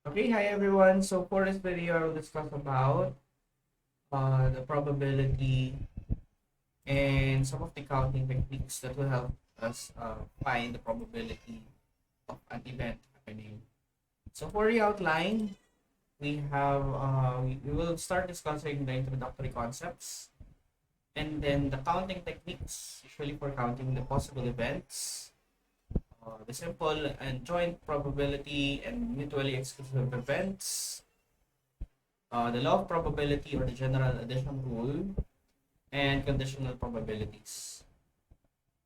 Okay, hi everyone. So for this video, I will discuss about the probability and some of the counting techniques that will help us find the probability of an event happening. So for the outline, we will start discussing the introductory concepts and then the counting techniques, usually for counting the possible events, the simple and joint probability and mutually exclusive events, the law of probability or the general addition rule, and conditional probabilities.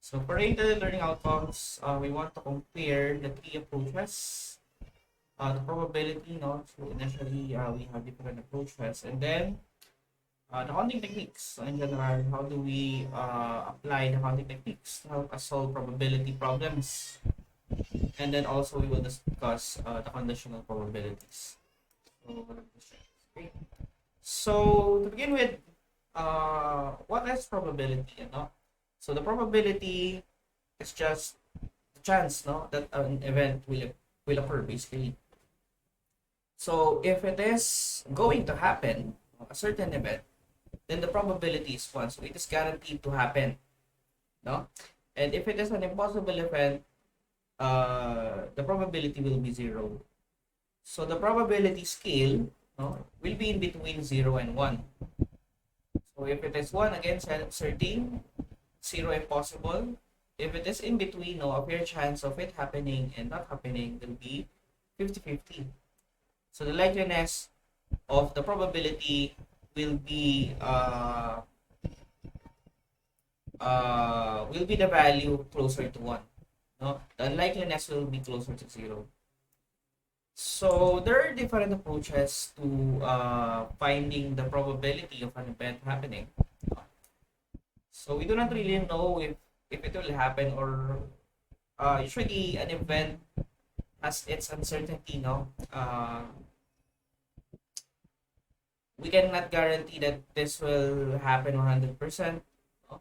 So for the learning outcomes, we want to compare the three approaches. The probability, no? So initially, we have different approaches, and then the counting techniques. So in general, how do we apply the counting techniques to help us solve probability problems? And then also we will discuss the conditional probabilities. So, okay. So to begin with, what is probability? No? So the probability is just the chance, no, that an event will occur basically. So if it is going to happen, a certain event, then the probability is one. So it is guaranteed to happen, no. And if it is an impossible event, the probability will be zero. So the probability scale, no, will be in between 0 and 1. So if it is 1, again, certain, 0 impossible. If it is in between, no, a fair chance of it happening and not happening will be 50-50. So the likeliness of the probability will be the value closer to 1. No? The unlikeliness will be closer to 0. So there are different approaches to finding the probability of an event happening. So we do not really know if it will happen, or usually an event has its uncertainty, no? We cannot guarantee that this will happen 100%, no?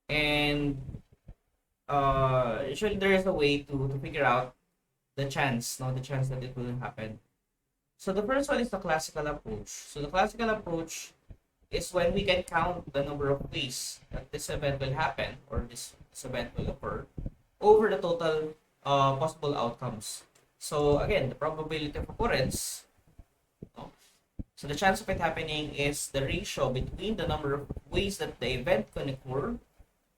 And usually there is a way to figure out the chance, no, the chance that it will happen. So the first one is the classical approach. So the classical approach is when we can count the number of ways that this event will happen, or this event will occur, over the total possible outcomes. So again, the probability of occurrence, no? So the chance of it happening is the ratio between the number of ways that the event can occur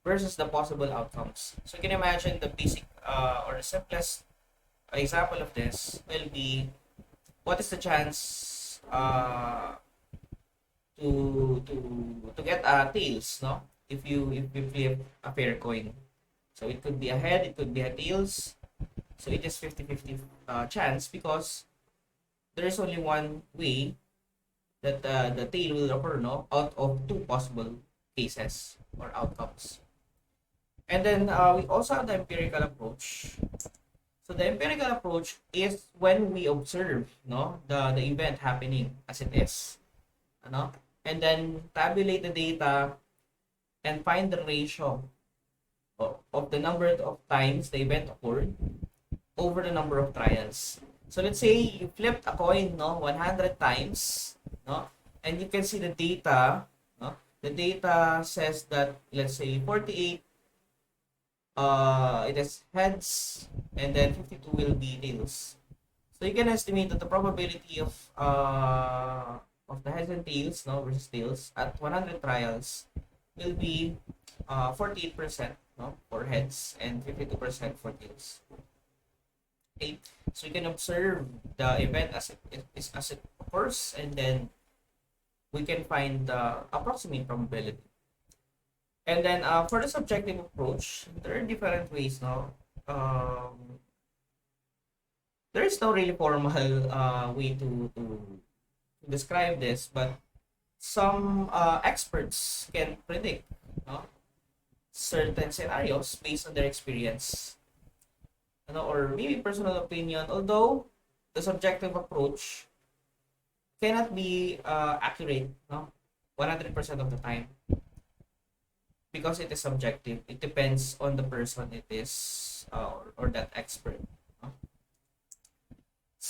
versus the possible outcomes. So you can imagine the basic or the simplest example of this will be, what is the chance to get tails, no? If you flip a pair coin. So it could be a head, it could be a tails. So it is 50-50 chance, because there is only one way that the tail will occur, no, out of two possible cases or outcomes. And then we also have the empirical approach. So the empirical approach is when we observe, no, the event happening as it is, ano? And then tabulate the data and find the ratio of the number of times the event occurred over the number of trials. So let's say you flipped a coin, no, 100 times, no, and you can see the data, no. The data says that, let's say 48, it is heads, and then 52 will be tails. So you can estimate that the probability of the heads and tails, no, versus tails at 100 trials will be 48%, no, for heads and 52% for tails. Okay, so you can observe the event as it occurs, and then we can find the approximate probability. And then for the subjective approach, there are different ways, no. There is no really formal way to describe this, but some experts can predict, no, certain scenarios based on their experience, or maybe personal opinion. Although the subjective approach cannot be accurate, no, 100% of the time, because it is subjective. It depends on the person it is, or that expert. No?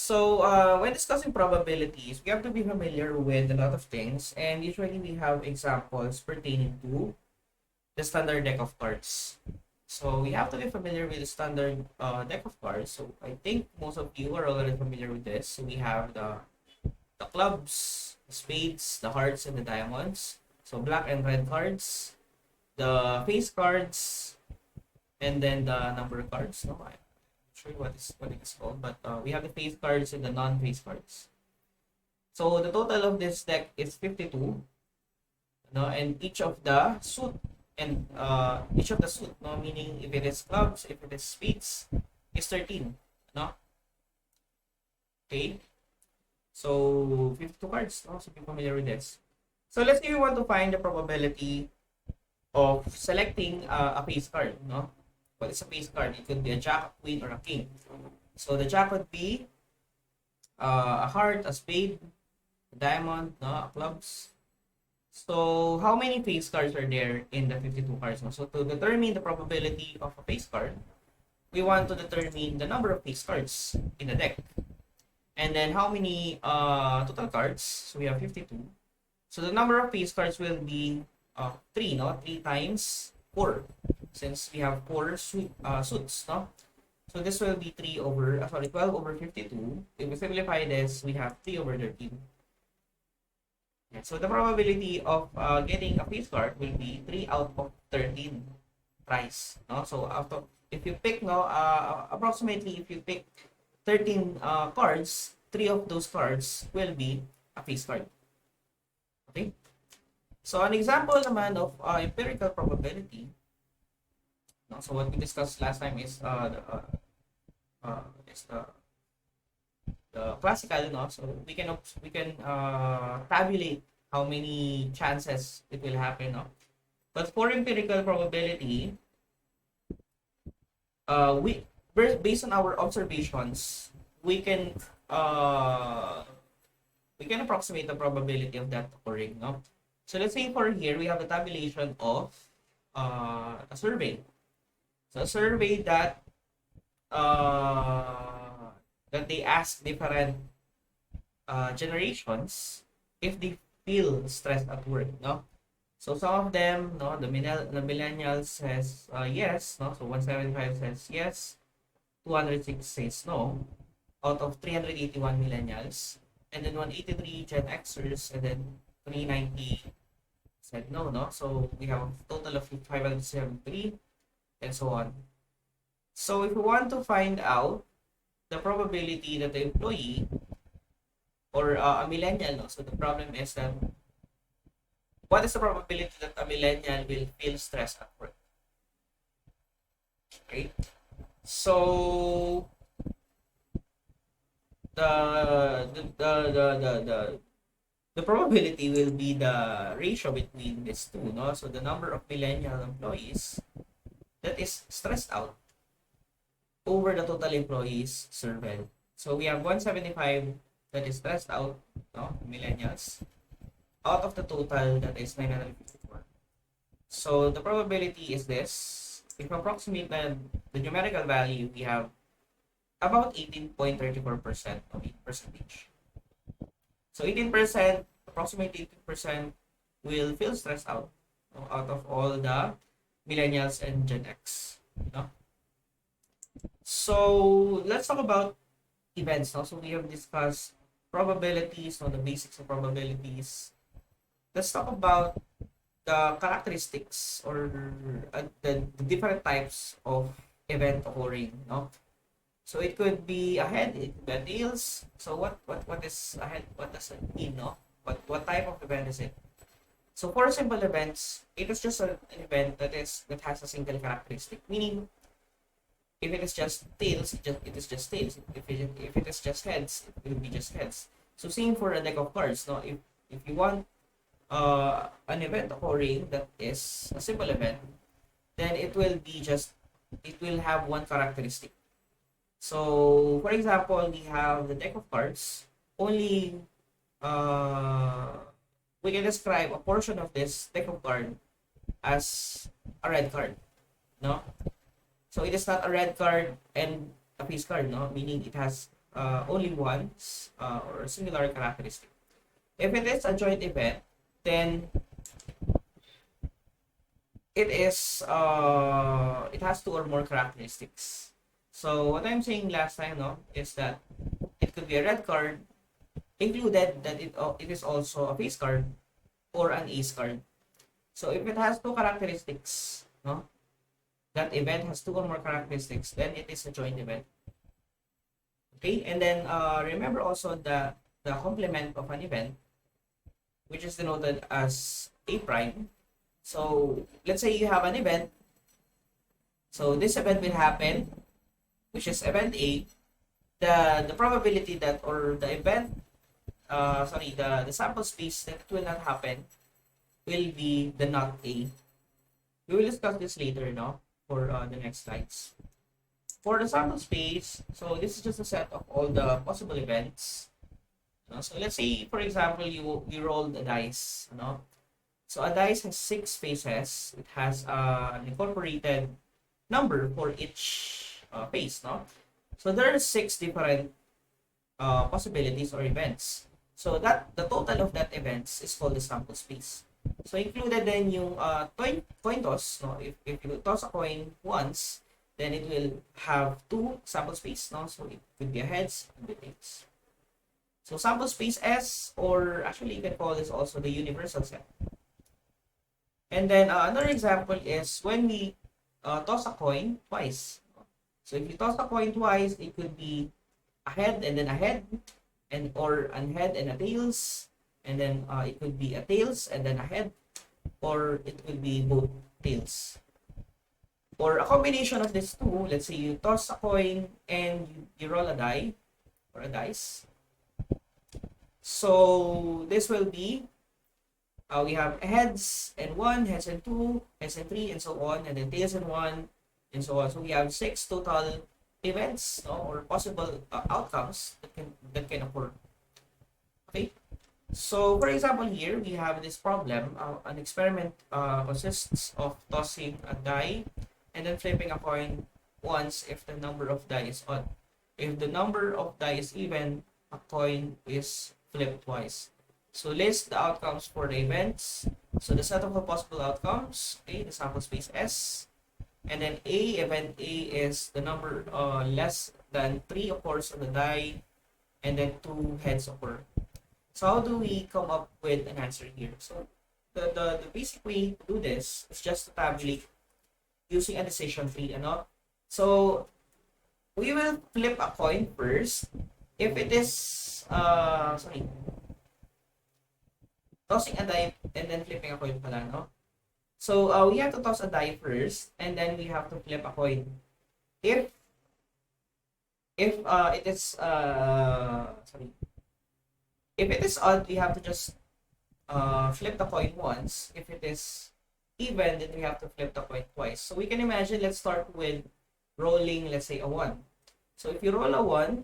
So, when discussing probabilities, we have to be familiar with a lot of things, and usually we have examples pertaining to the standard deck of cards. So, we have to be familiar with the standard deck of cards. So, I think most of you are already familiar with this. So, we have the clubs, the spades, the hearts, and the diamonds. So, black and red cards, the face cards, and then the number cards. No, I'm not sure what it is called, but we have the face cards and the non-face cards. So the total of this deck is 52, no, and each of the suit, no, meaning if it is clubs, if it is spades, is 13, no. Okay, so 52 cards, no, so be familiar with this. So let's say we want to find the probability of selecting a face card, no. What is a face card? It could be a jack, a queen, or a king. So the jack would be a heart, a spade, a diamond, no, clubs. So how many face cards are there in the 52 cards? No? So to determine the probability of a face card, we want to determine the number of face cards in the deck. And then how many total cards? So we have 52. So the number of face cards will be 3, no? 3 times 4. Since we have 4 suits, no? So this will be 12 over 52. If we simplify this, we have 3 over 13. Yeah, so the probability of getting a face card will be 3 out of 13 tries, no? So after, if you pick, no, approximately if you pick 13 cards, 3 of those cards will be a face card. Okay? So an example naman of empirical probability, no? So what we discussed last time is the classical, no? So we can tabulate how many chances it will happen, no? But for empirical probability, we based on our observations, we can approximate the probability of that occurring, no? So let's say for here we have a tabulation of a survey. So a survey that they ask different generations if they feel stressed at work, no? So some of them, no, the millennials says yes, no. So 175 says yes, 206 says no, out of 381 millennials, and then 183 Gen Xers, and then 390 said no, no. So we have a total of 573, and so on. So if we want to find out the probability that the employee or a millennial, no? So the problem is that what is the probability that a millennial will feel stressed at work? Okay. So the probability will be the ratio between these two, no? So the number of millennial employees that is stressed out over the total employees surveyed. So we have 175 that is stressed out, no, millennials, out of the total that is 954. So the probability is this. If we approximate the numerical value, we have about 18.34% of percentage. So 18%, approximately 18% will feel stressed out, no, out of all the millennials and Gen X. No? So let's talk about events. No? So we have discussed probabilities, no, the basics of probabilities. Let's talk about the characteristics or the different types of event occurring. No? So it could be a head, it could be a tails. So what is a head? What does it mean? No? What type of event is it? So for simple events, it is just an event that has a single characteristic. Meaning, if it is just tails, it is just tails. If it is just heads, it will be just heads. So same for a deck of cards. No, if you want an event occurring that is a simple event, then it will have one characteristic. So for example, we have the deck of cards. Only we can describe a portion of this deck of card as a red card, no? So it is not a red card and a face card, no? Meaning it has only once or a singular characteristic. If it is a joint event, then it has two or more characteristics. So what I'm saying last time, no, is that it could be a red card, included that it is also a face card or an ace card. So if it has two characteristics, no, that event has two or more characteristics, then it is a joint event. Okay, and then remember also the complement of an event, which is denoted as A prime. So let's say you have an event. So this event will happen, which is event A. The probability that, or the event, the sample space that will not happen will be the not A. We will discuss this later, no, for the next slides. For the sample space, so this is just a set of all the possible events. So let's say, for example, you rolled a dice. So a dice has 6 faces. It has an incorporated number for each face. No, so there are 6 different possibilities or events. So that the total of that events is called the sample space. So included then yung coin toss. No, if you toss a coin once, then it will have 2 sample space. No, so it could be a heads and a tails. So sample space S, or actually you can call this also the universal set. And then another example is when we toss a coin twice. So if you toss a coin twice, it could be a head and then a head, or a head and a tails, and then it could be a tails and then a head, or it could be both tails. Or a combination of these two. Let's say you toss a coin and you roll a die or a dice. So this will be, we have heads and 1, heads and 2, heads and 3, and so on, and then tails and 1, and so on. So we have 6 total events, no, or possible outcomes that can occur. Okay. So for example, here we have this problem. An experiment consists of tossing a die and then flipping a coin once if the number of die is odd. If the number of die is even, a coin is flipped twice. So list the outcomes for the events. So the set of the possible outcomes, okay, the sample space S. And then event A is the number less than 3 occurs on the die, and then 2 heads occur. So how do we come up with an answer here? So the basic way to do this is just to tabulate using a decision tree. So we will flip a coin first. If it is tossing a die and then flipping a coin pala, no? So we have to toss a die first, and then we have to flip a coin. If it is if it is odd, we have to just flip the coin once. If it is even, then we have to flip the coin twice. So we can imagine, let's start with rolling, let's say, a 1. So if you roll a 1,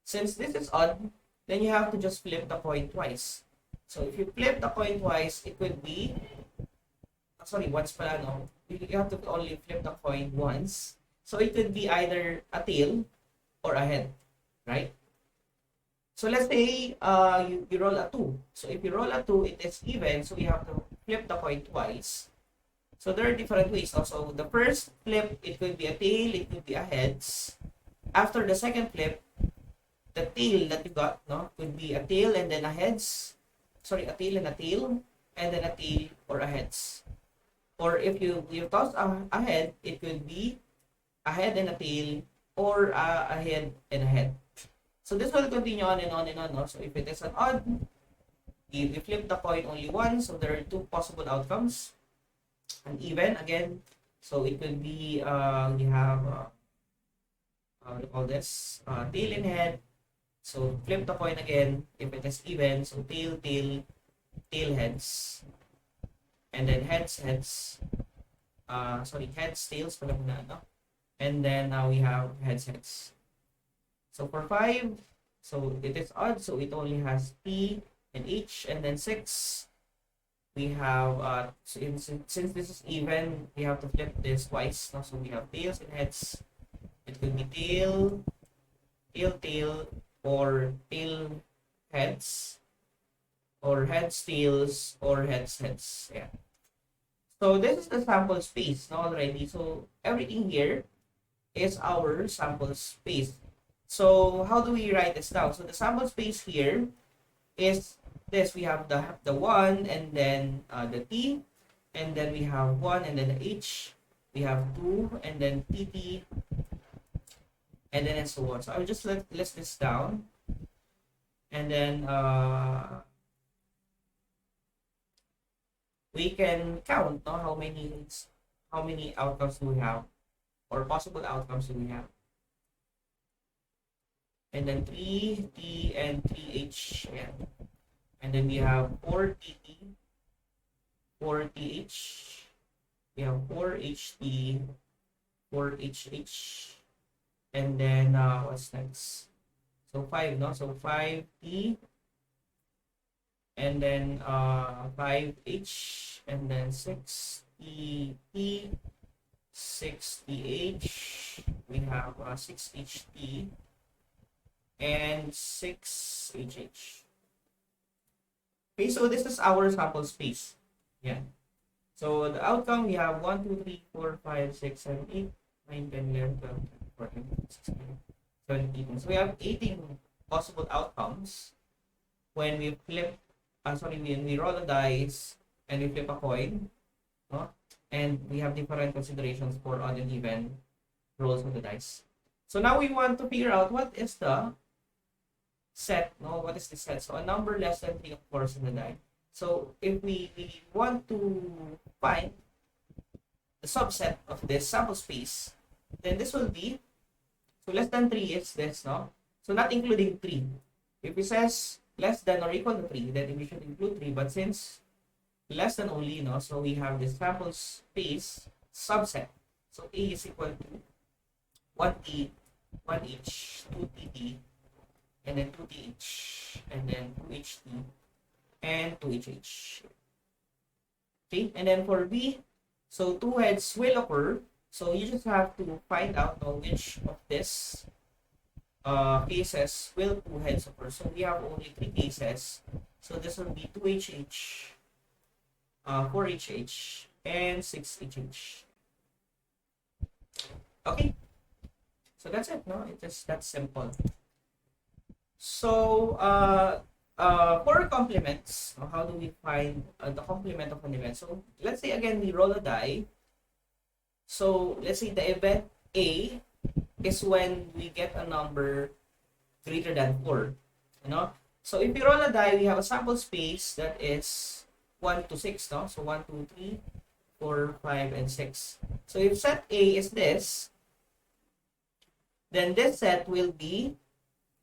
since this is odd, then you have to just flip the coin twice. So if you flip the coin twice, it could be, once pala, no? You have to only flip the coin once. So it could be either a tail or a head, right? So let's say you roll a 2. So if you roll a 2, it is even, so you have to flip the coin twice. So there are different ways. Also, the first flip, it could be a tail, it could be a heads. After the second flip, the tail that you got, no, could be a tail and then a heads. A tail and a tail, and then a tail or a heads. Or if you toss a head, it could be a head and a tail, or a head and a head. So this will continue on and on and on. No? So if it is an odd, you flip the coin only once, so there are 2 possible outcomes. An even, again, so it could be, we have, what do you call this, tail and head. So flip the coin again if it is even, so tail, tail, tail, heads. And then heads, heads, heads, tails, and then now we have heads, heads. So for 5, so it is odd, so it only has P and H, and then 6, we have, since this is even, we have to flip this twice, no? So we have tails and heads. It could be tail, tail, or tail heads, or heads tails, or heads. Yeah. So this is the sample space no, already. So everything here is our sample space. So how do we write this down? So the sample space here is this. We have the one, and then the t, and then we have one, and then the h. We have two, and then tt, and then and so on. So I'll just list this down, and then we can count no, how many outcomes do we have, or possible outcomes do we have. And then 3t and 3h. Yeah. And then we have 4tt, 4th, we have 4ht, 4hh, and then what's next? So 5, no? So 5t, and then 5h, and then 6tt, 6th, we have 6ht, and 6hh. Okay, so this is our sample space. Yeah. So the outcome, we have 1, 2, 3, 4, 5, 6, 7, 8, 9, 10, 11, 12, 13, 14, 16, 17, 18. So we have 18 possible outcomes when we flip, when we roll a dice and we flip a coin, no? And we have different considerations for odd and even rolls of the dice. So now we want to figure out what is the set, no? What is the set? So a number less than 3, of course, in the die. So if we want to find the subset of this sample space, then this will be, so less than 3 is this, no? So not including 3. If it says less than or equal to 3, then we should include 3. But since less than only, no? So we have this sample space subset. So A is equal to 1t, 1h, 2tt, and then 2th, and then 2ht, and 2hh. Okay, and then for B, so 2 heads will occur. So you just have to find out which of this cases will 2 heads occur. So we have only 3 cases. So this will be 2hh, 4hh, and 6hh. Okay, so that's it. No, it's that simple. So for complements, how do we find the complement of an event? So let's say again we roll a die. So let's say the event A is when we get a number greater than 4. So if we roll a die, we have a sample space that is 1 to 6. No? So 1, 2, 3, 4, 5, and 6. So if set A is this, then this set will be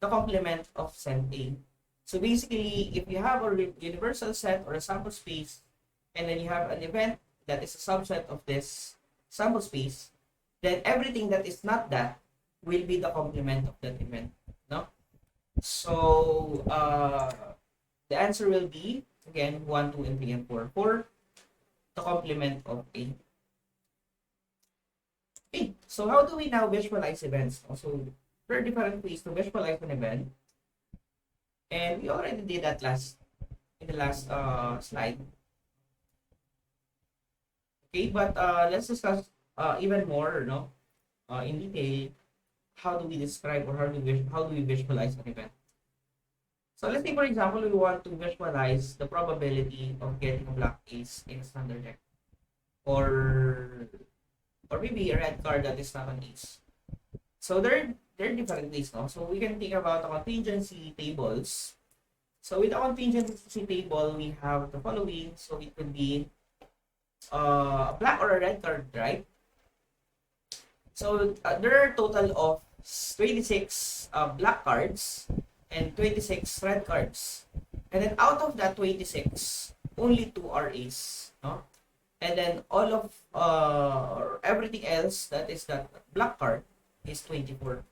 the complement of set A. So basically, if you have a universal set or a sample space, and then you have an event that is a subset of this sample space, then everything that is not that will be the complement of that event. No? So the answer will be, again, 1, 2, and 3, and 4 for the complement of A. Okay, so how do we now visualize events? So there are different ways to visualize an event. And we already did that in the last slide. Okay, but let's discuss even more, in detail. How do we describe, or how do we visualize an event? So let's say, for example, we want to visualize the probability of getting a black ace in a standard deck, or maybe a red card that is not an ace. So there are different ways, no? So we can think about the contingency tables. So with the contingency table, we have the following. So it could be a black or a red card, right? So there are a total of 26 black cards and 26 red cards. And then out of that 26, only 2 are ace, no? And then all of everything else that is that black card is 24.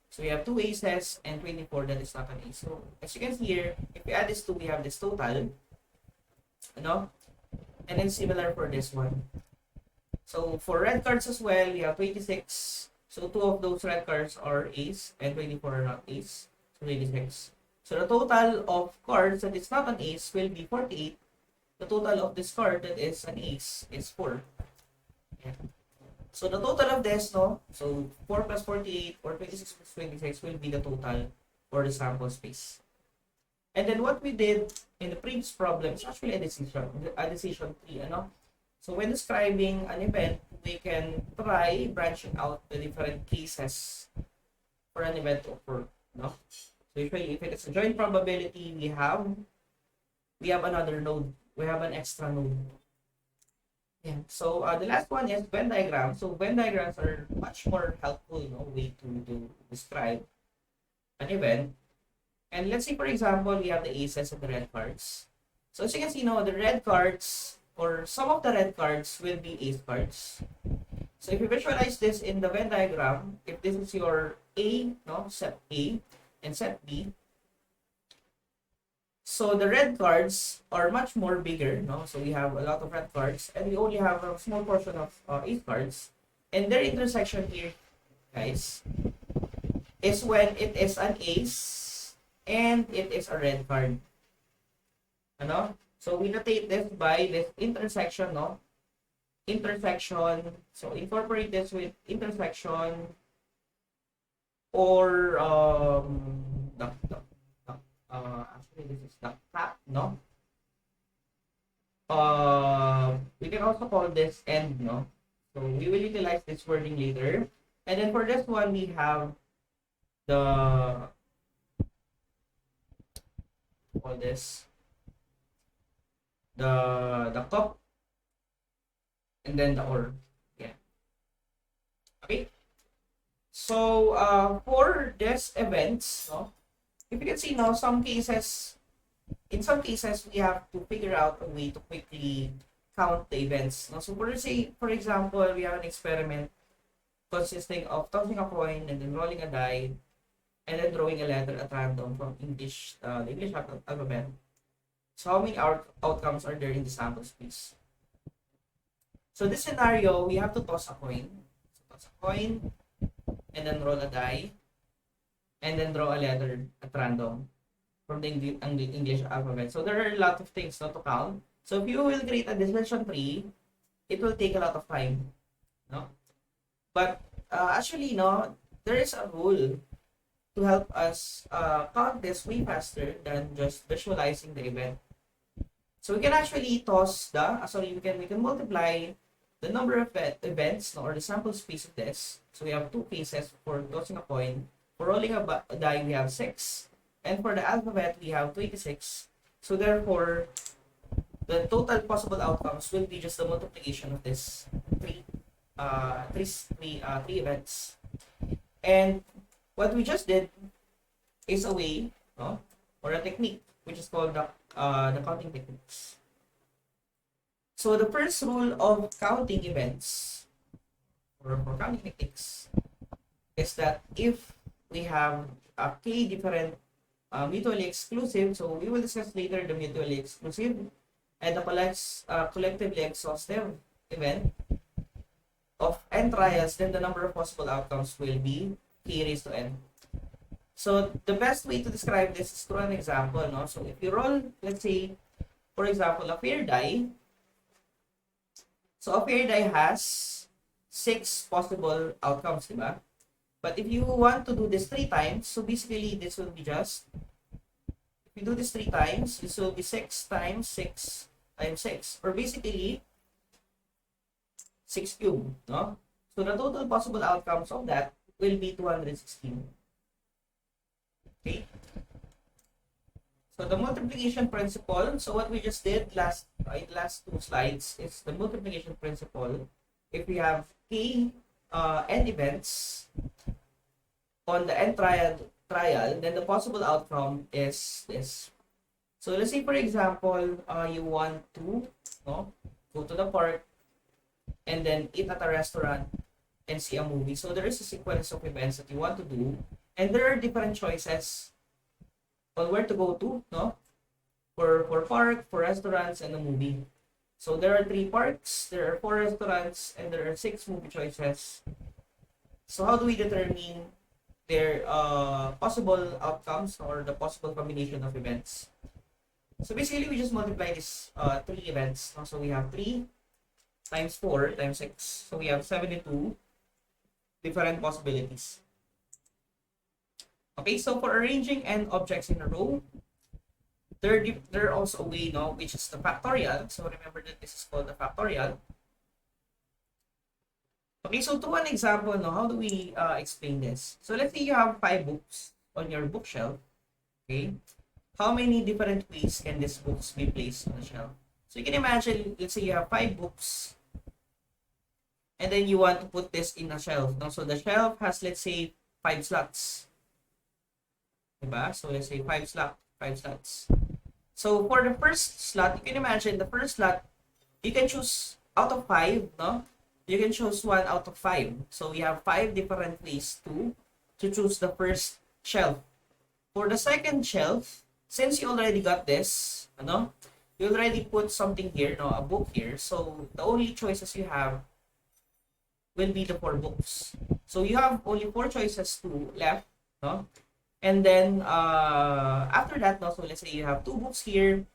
So we have 2 aces and 24 that is not an ace. So as you can see here, if we add this 2, we have this total, and then similar for this one. So for red cards as well, we have 26 So 2 of those red cards are ace and 24 are not ace. So 26. So the total of cards that is not an ace will be 48. The total of this card that is an ace is 4. Yeah. So the total of this, no? So 4 plus 48 or 26 plus 26 will be the total for the sample space. And then what we did in the previous problem is actually a decision tree, ano? So when describing an event, we can try branching out the different cases for an event to occur, no? So usually if it is a joint probability, we have another node. We have an extra node. Yeah. So the last one is Venn diagram. So Venn diagrams are much more helpful, way to describe an event. And let's say, for example, we have the aces and the red cards. So as you can see now, the red cards or some of the red cards will be ace cards. So if you visualize this in the Venn diagram, if this is your A, set A and set B, so the red cards are much more bigger, so we have a lot of red cards and we only have a small portion of ace cards. And their intersection here, guys, is when it is an ace and it is a red card. Ano? So we notate this by this intersection, intersection. So incorporate this with intersection or actually this is the cap, no? We can also call this end, no? So we will utilize this wording later. And then for this one, we have the call this the cup and then the or. Yeah. Okay. So for this events, if you can see now, in some cases we have to figure out a way to quickly count the events. So for example, we have an experiment consisting of tossing a coin and then rolling a die and then drawing a letter at random from the English alphabet. So how many outcomes are there in the sample space? So this scenario, we have to toss a coin. So toss a coin and then roll a die and then draw a letter at random from the English alphabet. So there are a lot of things to count. So if you will create a decision tree, it will take a lot of time. But actually, there is a rule to help us count this way faster than just visualizing the event. So we can actually we can multiply the number of events or the sample space of this. So we have two cases for tossing a coin. For rolling a die, we have 6. And for the alphabet, we have 26. So therefore, the total possible outcomes will be just the multiplication of this three events. And what we just did is a way, or a technique, which is called the counting techniques. So the first rule of counting events, or for counting techniques, is that if we have a k different mutually exclusive, so we will discuss later the mutually exclusive and the collectively exhaustive event of n trials, then the number of possible outcomes will be k raised to n. So the best way to describe this is through an example. So if you roll, let's say, for example, a fair die. So a fair die has 6 possible outcomes, diba? But if you want to do this 3 times, so basically this will be just, if you do this 3 times, this will be 6 times 6 times 6. Or basically, 6 cubed, So the total possible outcomes of that will be 216. Okay? So the multiplication principle, so what we just did last 2 slides is the multiplication principle. If we have k n events on the n trial, then the possible outcome is this. So let's say, for example, you want to go to the park and then eat at a restaurant and see a movie. So there is a sequence of events that you want to do, and there are different choices on where to go to, for park, for restaurants, and a movie. So there are 3 parks, there are 4 restaurants, and there are 6 movie choices. So how do we determine their possible outcomes or the possible combination of events? So basically, we just multiply these three events. So we have 3 times 4 times 6. So we have 72 different possibilities. Okay, so for arranging n objects in a row, there also a way, no, which is the factorial. So remember that this is called the factorial. Okay, so through an example, no, how do we explain this? So let's say you have 5 books on your bookshelf. Okay, how many different ways can these books be placed on the shelf? So you can imagine, let's say you have 5 books, and then you want to put this in a shelf. No? So the shelf has, let's say, 5 slots. Diba? So let's say 5 slots. So for the first slot, you can imagine the first slot, you can choose out of 5, no? You can choose 1 out of 5. So we have 5 different ways to choose the first shelf. For the second shelf, since you already got this, ano, you already put something here, no, a book here. So the only choices you have will be the 4 books. So you have only 4 choices to left, no? And then after that, no, so let's say you have 2 books here,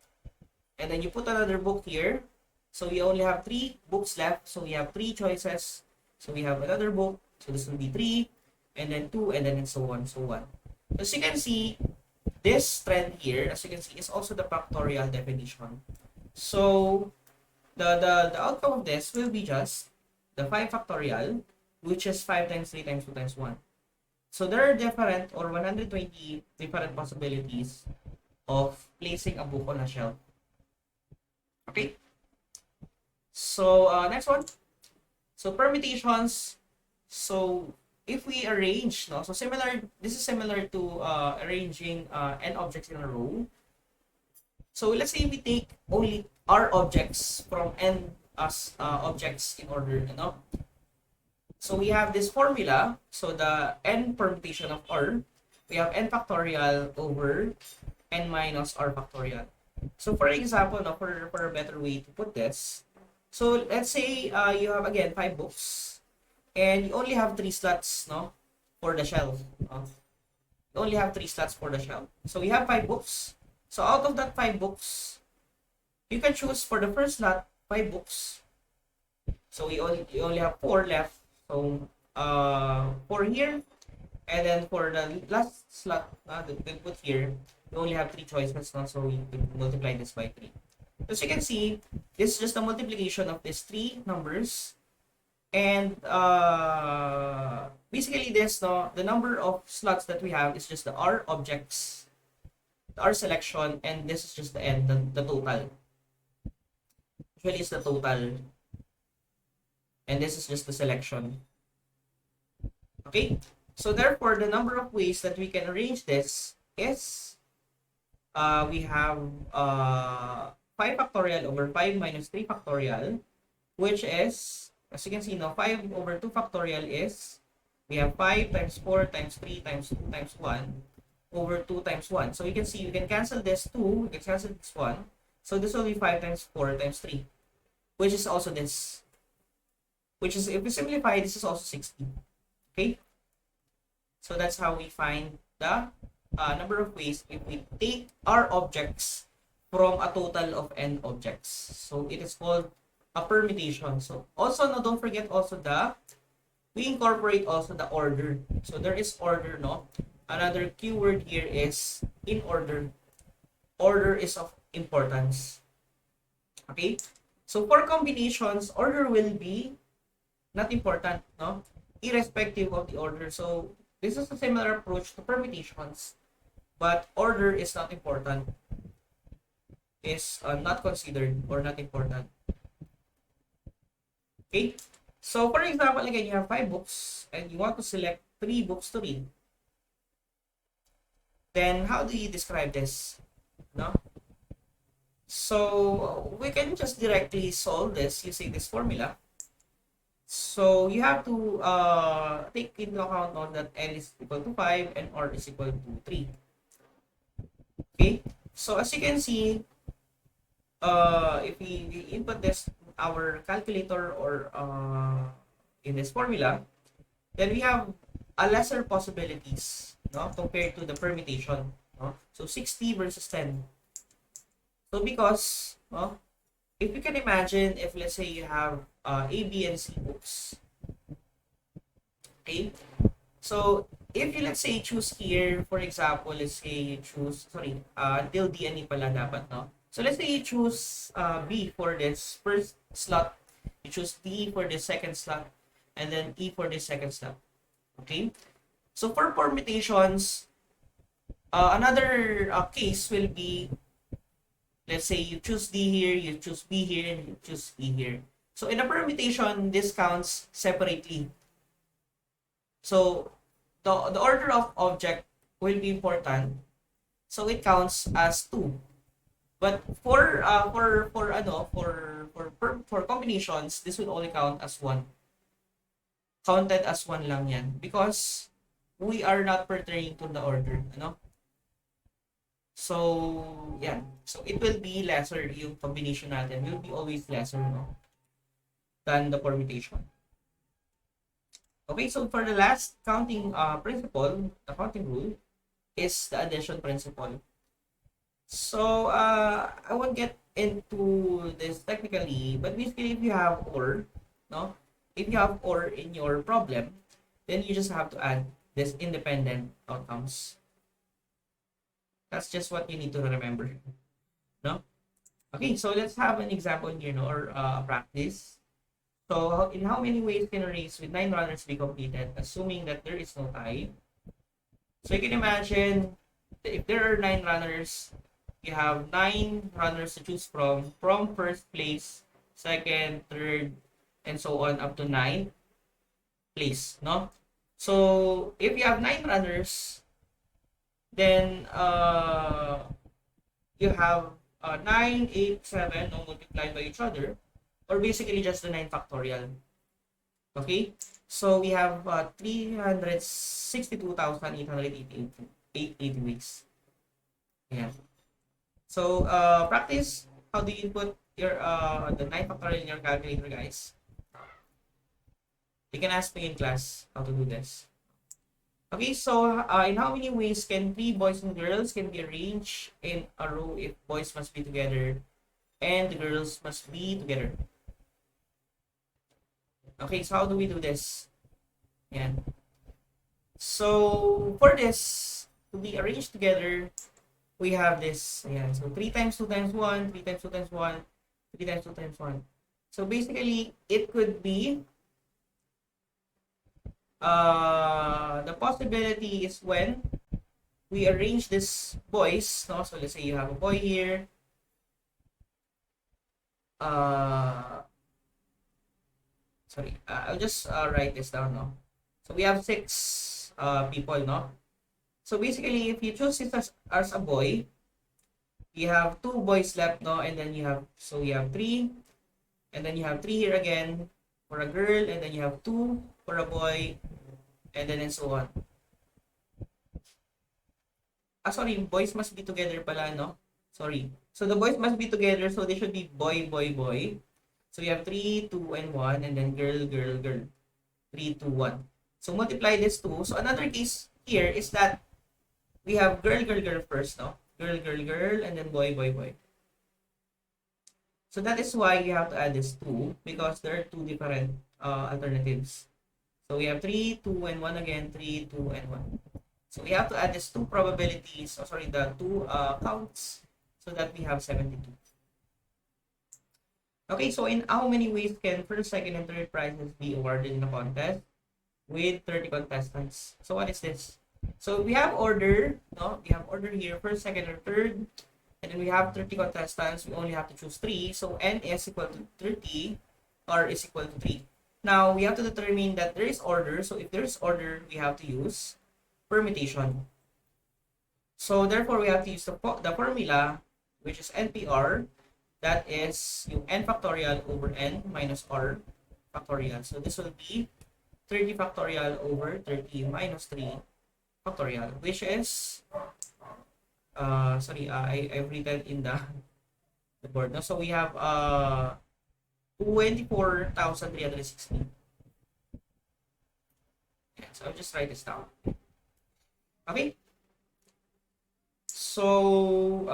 and then you put another book here. So we only have 3 books left. So we have 3 choices. So we have another book. So this will be 3, and then 2, and then so on, so on. As you can see, this trend here, as you can see, is also the factorial definition. So the outcome of this will be just the 5 factorial, which is 5 times 3 times 2 times 1. So there are different or 120 different possibilities of placing a book on a shelf. Okay. So next one. So permutations. So if we arrange, no, so similar. This is similar to arranging n objects in a row. So let's say we take only r objects from n as objects in order, you know. So we have this formula. So the n permutation of r, we have n factorial over n minus r factorial. So for example, no, for a better way to put this, so let's say you have again 5 books, and you only have 3 slots, no, for the shelf. You only have 3 slots for the shelf. So we have 5 books. So out of that 5 books, you can choose for the first slot 5 books. So you only have 4 left. So 4 here, and then for the last slot that we put here, we only have 3 choices. No? So we multiply this by 3. As you can see, this is just a multiplication of these 3 numbers. And basically this, no, the number of slots that we have is just the R objects, the R selection, and this is just the n, the total. Usually it's the total. And this is just the selection. Okay? So therefore, the number of ways that we can arrange this is we have 5 factorial over 5 minus 3 factorial, which is, as you can see now, 5 over 2 factorial is, we have 5 times 4 times 3 times 2 times 1 over 2 times 1. So you can see, you can cancel this 2, you can cancel this 1. So this will be 5 times 4 times 3, which is also this. Which is, if we simplify, this is also 60. Okay? So that's how we find the number of ways if we take our objects from a total of n objects. So it is called a permutation. So also, no, don't forget also we incorporate also the order. So there is order, no? Another keyword here is in order. Order is of importance. Okay? So for combinations, order will be not important, no? Irrespective of the order. So this is a similar approach to permutations, but order is not important, is not considered or not important. Okay, so for example, again, you have 5 books and you want to select 3 books to read. Then how do you describe this? No? So we can just directly solve this using this formula. So you have to take into account now that n is equal to 5 and r is equal to 3. Okay, so as you can see, if we input this our calculator or in this formula, then we have a lesser possibilities, no, compared to the permutation, no? So 60 versus 10. So because, no, if you can imagine, if let's say you have A, B, and C books, okay? So if you let's say choose here, for example, let's say you choose, sorry, until D and E pala dapat, no? So let's say you choose B for this first slot, you choose D for the second slot, and then E for the second slot. Okay? So for permutations, another case will be, let's say you choose D here, you choose B here, and you choose E here. So in a permutation, this counts separately. So the order of object will be important. So it counts as 2. But for combinations, this will only count as 1. Counted as 1 lang yan because we are not pertaining to the order, ano? So, yan. So, it will be lesser, yung combination natin will be always lesser, no? Than the permutation. Okay, so for the last counting principle, the counting rule, is the addition principle. So, I won't get into this technically, but basically if you have OR, no? If you have OR in your problem, then you just have to add this independent outcomes. That's just what you need to remember, no? Okay, so let's have an example here, no, or practice. So, in how many ways can a race with 9 runners be completed, assuming that there is no tie? So, you can imagine if there are 9 runners, you have 9 runners to choose from first place, second, third, and so on up to 9th place, no? So, if you have 9 runners, then you have 9, 8, 7, no, multiplied by each other, or basically just the 9 factorial. Okay? So, we have 362,888 weeks. Yeah. So, practice. How do you put your the 9 factorial in your calculator, guys? You can ask me in class how to do this. Okay, so in how many ways can 3 boys and girls can be arranged in a row if boys must be together and the girls must be together? Okay, so how do we do this? Yan. So, for this to be arranged together, we have this. Ayan. So, 3 times 2 times 1, 3 times 2 times 1, 3 times 2 times 1. So, basically, it could be the possibility is when we arrange this boys, no? So, let's say you have a boy here. Sorry, I'll just write this down, no? So, we have 6 people, no? So, basically, if you choose it as a boy, you have 2 boys left, no? And then you have, so you have 3, and then you have 3 here again for a girl, and then you have 2 for a boy, and then and so on. Sorry, boys must be together pala, no? Sorry. So the boys must be together, so they should be boy, boy, boy. So you have 3, 2, and 1, and then girl, girl, girl. 3, 2, 1. So multiply this 2. So another case here is that we have girl, girl, girl first, no? Girl, girl, girl, and then boy, boy, boy. So that is why you have to add this 2, because there are 2 different alternatives. So we have 3, 2, and 1 again, 3, 2, and 1. So we have to add these 2 probabilities, the 2 counts, so that we have 72. Okay, so in how many ways can first, second, and third prizes be awarded in a contest with 30 contestants? So what is this? So we have order, no? We have order here, first, second, or third. And then we have 30 contestants. We only have to choose 3. So n is equal to 30 or is equal to 3. Now, we have to determine that there is order. So if there is order, we have to use permutation. So therefore, we have to use the formula, which is NPR. That is yung n factorial over n minus r factorial. So this will be 30 factorial over 30 minus 3 factorial, which is I've written in the board. No? So we have 24,360. Yeah, so I'll just write this down. Okay? So,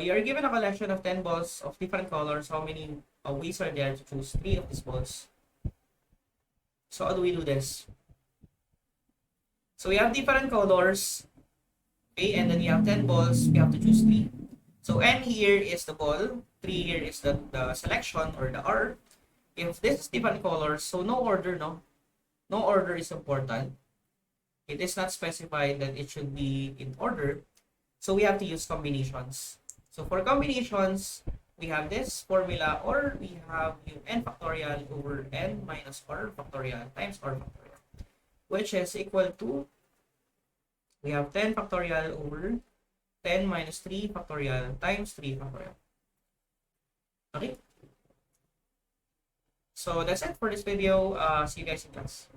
you're given a collection of 10 balls of different colors. How many ways are there to choose 3 of these balls? So, how do we do this? So, we have different colors. Okay, and then we have 10 balls. We have to choose 3. So, N here is the ball. 3 here is the selection or the R. If this is different colors, so no order, no? No order is important. It is not specified that it should be in order. So we have to use combinations. So for combinations, we have this formula, or we have n factorial over n minus r factorial times r factorial, which is equal to, we have 10 factorial over 10 minus 3 factorial times 3 factorial. Okay? So that's it for this video. See you guys in class.